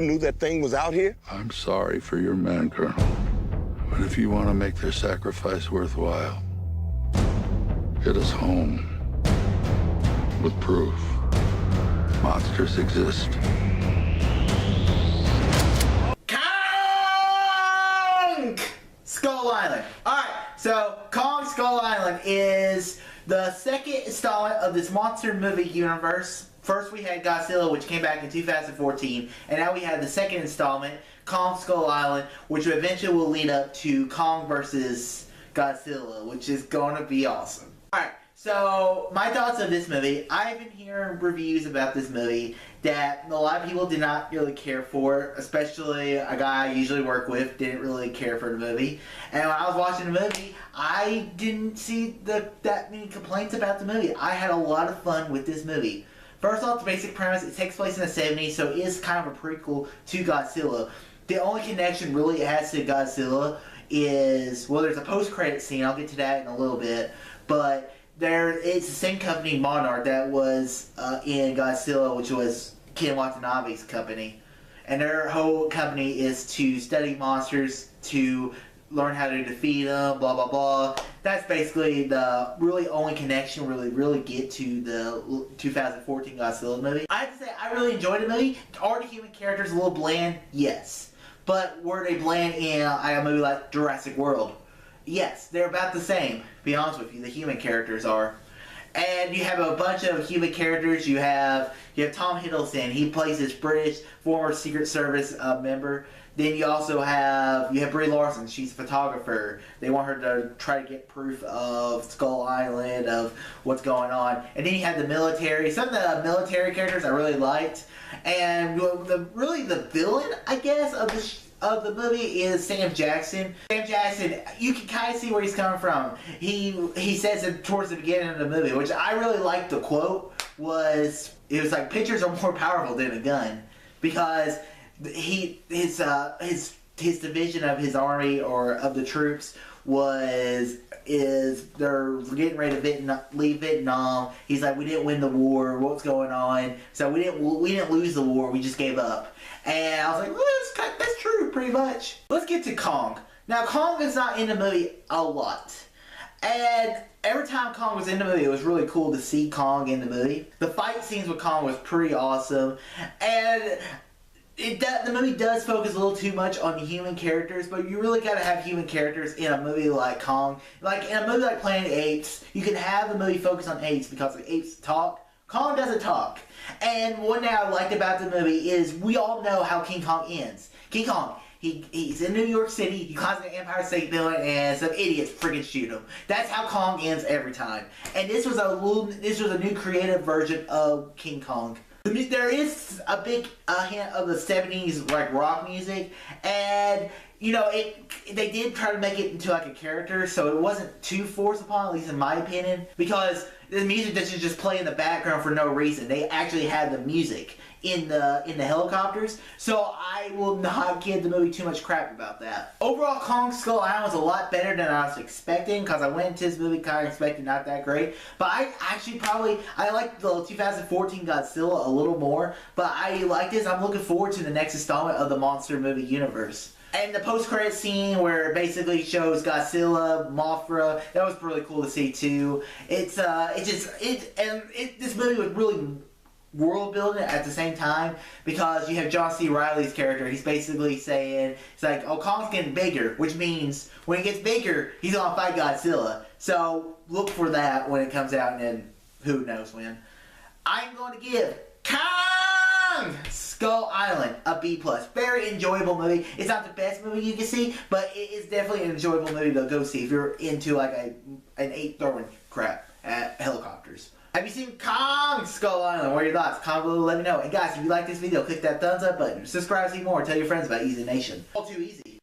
you knew that thing was out here? I'm sorry for your men, Colonel. But if you want to make their sacrifice worthwhile, get us home with proof. Monsters exist. Kong Skull Island. Alright, so Kong Skull Island is the second installment of this monster movie universe. First we had Godzilla, which came back in 2014, and now we have the second installment, Kong Skull Island, which eventually will lead up to Kong versus Godzilla, which is going to be awesome. Alright, so my thoughts of this movie. I've been hearing reviews about this movie that a lot of people did not really care for, especially a guy I usually work with didn't really care for the movie. And when I was watching the movie, I didn't see that many complaints about the movie. I had a lot of fun with this movie. First off, the basic premise, it takes place in the 70s, so it is kind of a prequel to Godzilla. The only connection really it has to Godzilla is, well, there's a post-credit scene, I'll get to that in a little bit, but it's the same company, Monarch, that was in Godzilla, which was Ken Watanabe's company. And their whole company is to study monsters, to learn how to defeat them, blah blah blah. That's basically the really only connection we really get to the 2014 Godzilla movie. I have to say, I really enjoyed the movie. Are the human characters a little bland? Yes. But were they bland in a movie like Jurassic World? Yes, they're about the same, to be honest with you, the human characters are. And you have a bunch of human characters. You have Tom Hiddleston, he plays this British former Secret Service member. Then you also have Brie Larson, she's a photographer. They want her to try to get proof of Skull Island, of what's going on. And then you have the military, some of the military characters I really liked. And really the villain, I guess, of the movie is Sam Jackson. Sam Jackson, you can kind of see where he's coming from. He says it towards the beginning of the movie, which I really liked. The quote it was like, pictures are more powerful than a gun, because his division of his army, or of the troops, they're getting ready to leave Vietnam. He's like, we didn't win the war, what's going on? So we didn't lose the war, we just gave up. And I was like, well, that's true, pretty much. Let's get to Kong. Now, Kong is not in the movie a lot. And every time Kong was in the movie, it was really cool to see Kong in the movie. The fight scenes with Kong was pretty awesome. And the movie does focus a little too much on the human characters, but you really gotta have human characters in a movie like Kong. Like in a movie like Planet of the Apes, you can have the movie focus on apes because the apes talk. Kong doesn't talk. And one thing I liked about the movie is we all know how King Kong ends. King Kong, he's in New York City, he climbs the Empire State Building, and some idiots friggin' shoot him. That's how Kong ends every time. And this was a new creative version of King Kong. There is a big hint of the 70s like rock music, and they did try to make it into like a character, so it wasn't too forced upon, at least in my opinion, because the music doesn't just play in the background for no reason. They actually had the music in the helicopters, so I will not give the movie too much crap about that. Overall, Kong Skull Island was a lot better than I was expecting, because I went into this movie kind of expecting not that great, but I like the 2014 Godzilla a little more, but I like this. I'm looking forward to the next installment of the monster movie universe. And the post-credit scene where it basically shows Godzilla, Mothra, that was really cool to see too. This movie was really world building at the same time, because you have John C. Reilly's character. He's basically saying, it's like, oh, Kong's getting bigger, which means when he gets bigger, he's gonna fight Godzilla. So look for that when it comes out, and then who knows when. I'm going to give Kong Skull Island a B+. Very enjoyable movie. It's not the best movie you can see, but it is definitely an enjoyable movie to go see if you're into like an ape throwing crap at helicopters. Have you seen Kong Skull Island? What are your thoughts? Comment below, let me know. And guys, if you like this video, click that thumbs up button. Subscribe to see more. Tell your friends about Easy Nation. All too easy.